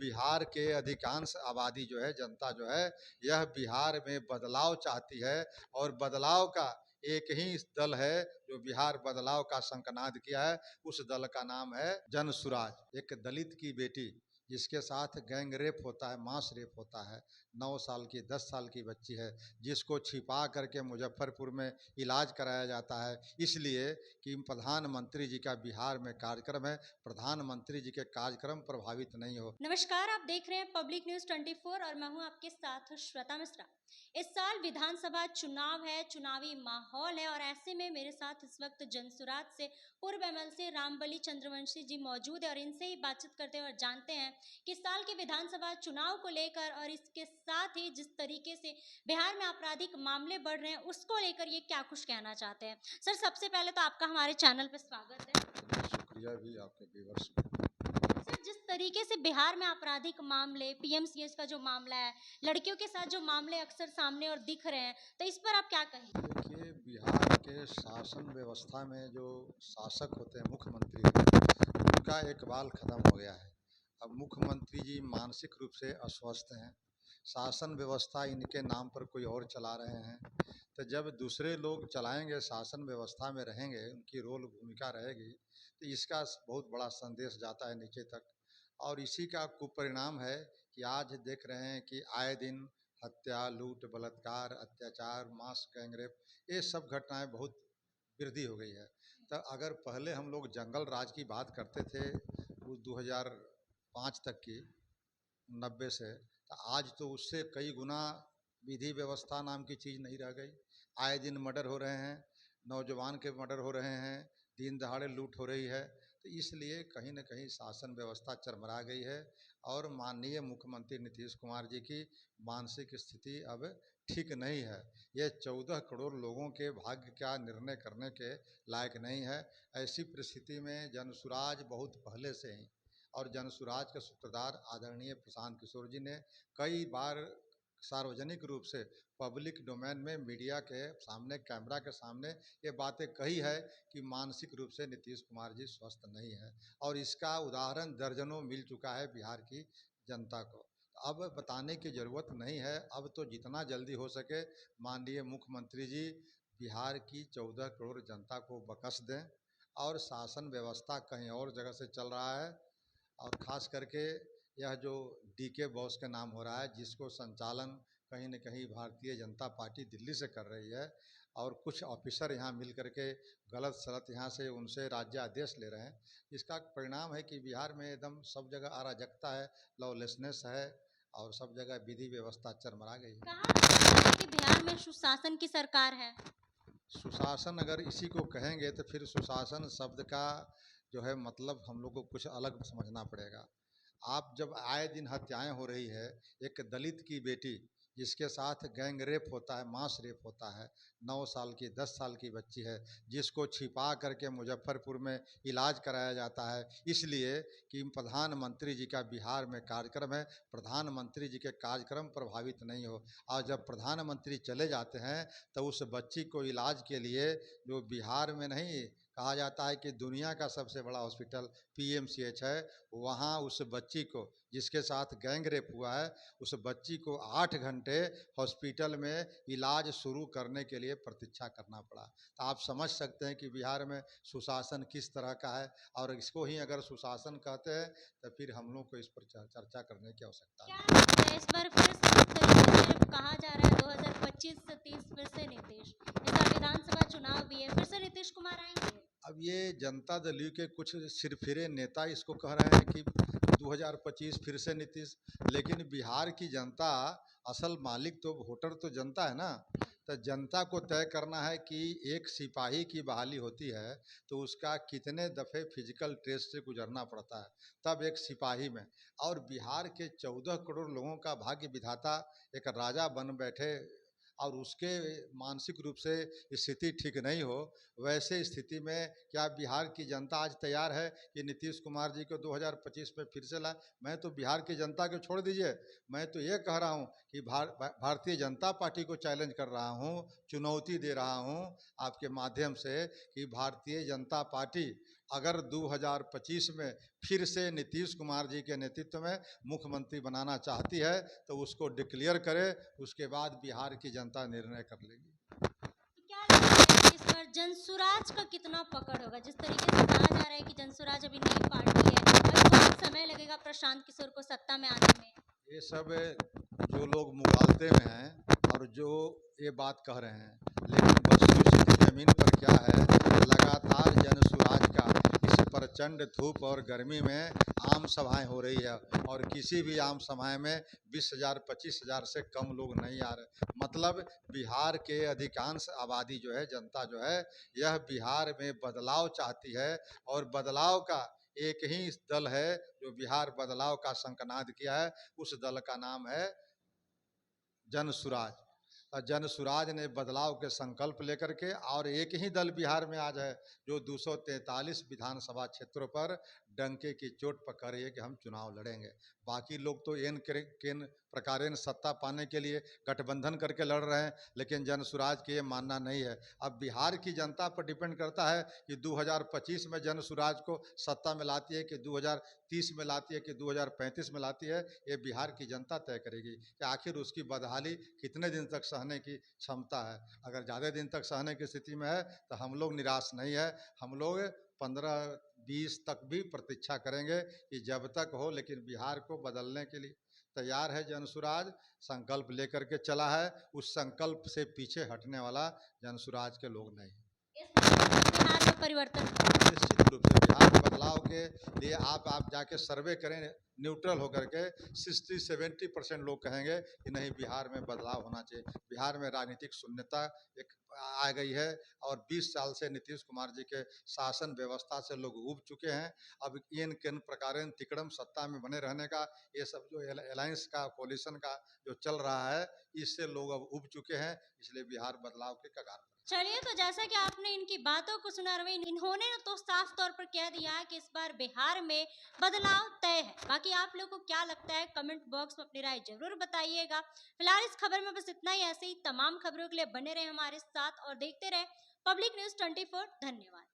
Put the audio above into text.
बिहार के अधिकांश आबादी जो है, जनता जो है, यह बिहार में बदलाव चाहती है और बदलाव का एक ही दल है जो बिहार बदलाव का शंखनाद किया है। उस दल का नाम है जनसुराज। एक दलित की बेटी जिसके साथ गैंग रेप होता है, मास रेप होता है, 9 साल की 10 साल की बच्ची है, जिसको छिपा करके मुजफ्फरपुर में इलाज कराया जाता है, इसलिए कि प्रधानमंत्री जी का बिहार में कार्यक्रम है, प्रधानमंत्री जी के कार्यक्रम प्रभावित नहीं हो। नमस्कार, आप देख रहे हैं पब्लिक न्यूज 24 और मैं हूं आपके साथ श्वेता मिश्रा। इस साल विधानसभा चुनाव है, चुनावी माहौल है और ऐसे में मेरे साथ इस वक्त जनसुराज से पूर्व एमएलसी रामबली चंद्रवंशी जी मौजूद है और इनसे ही बातचीत करते हैं और जानते हैं कि इस साल के विधानसभा चुनाव को लेकर और इसके साथ ही जिस तरीके से बिहार में आपराधिक मामले बढ़ रहे हैं उसको लेकर ये क्या कुछ कहना चाहते हैं। सर, सबसे पहले तो आपका हमारे चैनल पर स्वागत है। शुक्रिया भी आपके व्यूअर्स। सर, जिस तरीके से बिहार में आपराधिक मामले, पीएमसीएच का जो मामला है, लड़कियों के साथ जो मामले अक्सर सामने और दिख रहे हैं, तो इस पर आप क्या कहेंगे? देखिए, बिहार के शासन व्यवस्था में जो शासक होते हैं, मुख्यमंत्री होते हैं, उनका इकबाल खत्म हो गया है। अब मुख्यमंत्री जी मानसिक रूप से अस्वस्थ हैं, शासन व्यवस्था इनके नाम पर कोई और चला रहे हैं। तो जब दूसरे लोग चलाएंगे, शासन व्यवस्था में रहेंगे, उनकी रोल भूमिका रहेगी, तो इसका बहुत बड़ा संदेश जाता है नीचे तक। और इसी का कुपरिणाम है कि आज देख रहे हैं कि आए दिन हत्या, लूट, बलात्कार, अत्याचार, मास गैंगरेप, ये सब घटनाएं बहुत वृद्धि हो गई है। तो अगर पहले हम लोग जंगल राज की बात करते थे उस 2005 तक की, 90 से, तो आज तो उससे कई गुना विधि व्यवस्था नाम की चीज़ नहीं रह गई। आए दिन मर्डर हो रहे हैं, नौजवान के मर्डर हो रहे हैं, दिन दहाड़े लूट हो रही है। तो इसलिए कहीं न कहीं शासन व्यवस्था चरमरा गई है और माननीय मुख्यमंत्री नीतीश कुमार जी की मानसिक स्थिति अब ठीक नहीं है। ये 14 करोड़ लोगों के भाग्य का निर्णय करने के लायक नहीं है। ऐसी परिस्थिति में जनसुराज बहुत पहले से ही, और जनसुराज के सूत्रधार आदरणीय प्रशांत किशोर जी ने कई बार सार्वजनिक रूप से पब्लिक डोमेन में मीडिया के सामने, कैमरा के सामने ये बातें कही है कि मानसिक रूप से नीतीश कुमार जी स्वस्थ नहीं है, और इसका उदाहरण दर्जनों मिल चुका है बिहार की जनता को। अब बताने की ज़रूरत नहीं है, अब तो जितना जल्दी हो सके माननीय मुख्यमंत्री जी बिहार की 14 करोड़ जनता को बख्श दें, और शासन व्यवस्था कहीं और जगह से चल रहा है। और ख़ास करके यह जो डीके बॉस के नाम हो रहा है, जिसको संचालन कहीं न कहीं भारतीय जनता पार्टी दिल्ली से कर रही है, और कुछ ऑफिसर यहाँ मिल कर के गलत सलत यहाँ से उनसे राज्य आदेश ले रहे हैं। इसका परिणाम है कि बिहार में एकदम सब जगह अराजकता है, लॉलेसनेस है, और सब जगह विधि व्यवस्था चरमरा गई है। कहा जाता है कि बिहार में सुशासन की सरकार है। सुशासन अगर इसी को कहेंगे तो फिर सुशासन शब्द का जो है मतलब हम लोग को कुछ अलग समझना पड़ेगा। आप जब आए दिन हत्याएं हो रही है, एक दलित की बेटी जिसके साथ गैंग रेप होता है, मास रेप होता है, 9 साल की 10 साल की बच्ची है, जिसको छिपा करके मुजफ्फरपुर में इलाज कराया जाता है, इसलिए कि प्रधानमंत्री जी का बिहार में कार्यक्रम है, प्रधानमंत्री जी के कार्यक्रम प्रभावित नहीं हो। और जब प्रधानमंत्री चले जाते हैं तो उस बच्ची को इलाज के लिए, जो बिहार में नहीं, कहा जाता है कि दुनिया का सबसे बड़ा हॉस्पिटल पीएमसीएच है, वहाँ उस बच्ची को जिसके साथ गैंग रेप हुआ है, उस बच्ची को 8 घंटे हॉस्पिटल में इलाज शुरू करने के लिए प्रतीक्षा करना पड़ा। तो आप समझ सकते हैं कि बिहार में सुशासन किस तरह का है, और इसको ही अगर सुशासन कहते हैं तो फिर हम लोग को इस पर चर्चा करने की आवश्यकता क्या है। लगता है इस बार फिर से जिस तरीके से कहा जा रहा है 2025 से 30 फिर से नीतीश, इस बार विधानसभा चुनाव भी है, फिर से नीतीश कुमार आएंगे? अब ये जनता दल यू के कुछ सिरफिरे नेता इसको कह रहे हैं कि 2025 फिर से नीतीश, लेकिन बिहार की जनता, असल मालिक तो वोटर तो जनता है ना। तो जनता को तय करना है कि एक सिपाही की बहाली होती है तो उसका कितने दफ़े फिजिकल टेस्ट से गुजरना पड़ता है, तब एक सिपाही में। और बिहार के 14 करोड़ लोगों का भाग्य विधाता एक राजा बन बैठे और उसके मानसिक रूप से स्थिति ठीक नहीं हो, वैसे स्थिति में क्या बिहार की जनता आज तैयार है कि नीतीश कुमार जी को 2025 में फिर से लाए? मैं तो बिहार की जनता को छोड़ दीजिए, मैं तो ये कह रहा हूँ कि भारतीय जनता पार्टी को चैलेंज कर रहा हूँ, चुनौती दे रहा हूँ आपके माध्यम से कि भारतीय जनता पार्टी अगर 2025 में फिर से नीतीश कुमार जी के नेतृत्व में मुख्यमंत्री बनाना चाहती है तो उसको डिक्लेयर करे, उसके बाद बिहार की जनता निर्णय कर लेगी। तो क्या लगता है कि इस बार जनसुराज का कितना पकड़ होगा? जिस तरीके से कहा जा रहा है कि जनसुराज अभी नई पार्टी है और बहुत समय लगेगा प्रशांत किशोर को सत्ता में आने में। ये सब जो लोग मुगालते में हैं और जो ये बात कह रहे हैं, लेकिन वस्तुस्थिति ज़मीन पर क्या है, लगातार जनसुराज का इस प्रचंड धूप और गर्मी में आम सभाएं हो रही है और किसी भी आम सभाएं में 20,000 25,000 से कम लोग नहीं आ रहे। मतलब बिहार के अधिकांश आबादी जो है, जनता जो है, यह बिहार में बदलाव चाहती है और बदलाव का एक ही दल है जो बिहार बदलाव का शंखनाद किया है, उस दल का नाम है जनसुराज। और जनसुराज ने बदलाव के संकल्प लेकर के, और एक ही दल बिहार में आज है जो 243 विधानसभा क्षेत्रों पर डंके की चोट पर कह रही है कि हम चुनाव लड़ेंगे। बाकी लोग तो किन प्रकारेण सत्ता पाने के लिए गठबंधन करके लड़ रहे हैं, लेकिन जनसुराज के ये मानना नहीं है। अब बिहार की जनता पर डिपेंड करता है कि 2025 में जनसुराज को सत्ता में लाती है कि 2030 में लाती है कि 2035 में लाती है। ये बिहार की जनता तय करेगी कि आखिर उसकी बदहाली कितने दिन तक सहने की क्षमता है। अगर ज़्यादा दिन तक सहने की स्थिति में है तो हम लोग निराश नहीं है, हम लोग 15-20 तक भी प्रतीक्षा करेंगे कि जब तक हो, लेकिन बिहार को बदलने के लिए तैयार है जनसुराज। संकल्प लेकर के चला है, उस संकल्प से पीछे हटने वाला जनसुराज के लोग नहीं। बिहार में परिवर्तन निश्चित रूप से बिहार बदलाव के लिए आप जाके सर्वे करें न्यूट्रल होकर के, 60-70% लोग कहेंगे कि नहीं, बिहार में बदलाव होना चाहिए। बिहार में राजनीतिक शून्यता एक आ गई है और 20 साल से नीतीश कुमार जी के शासन व्यवस्था से लोग ऊब चुके हैं। अब किन प्रकारेण तिकड़म सत्ता में बने रहने का, ये सब जो अलायंस का, कोलिशन का जो चल रहा है, इससे लोग अब ऊब चुके हैं, इसलिए बिहार बदलाव के कगार पर। चलिए, तो जैसा कि आपने इनकी बातों को सुना, इन्होंने तो साफ तौर पर कह दिया है कि इस बार बिहार में बदलाव तय है। बाकी आप लोगों को क्या लगता है, कमेंट बॉक्स में अपनी राय जरूर बताइएगा। फिलहाल इस खबर में बस इतना ही। ऐसे ही तमाम खबरों के लिए बने रहे हमारे साथ और देखते रहे पब्लिक न्यूज़ 24। धन्यवाद।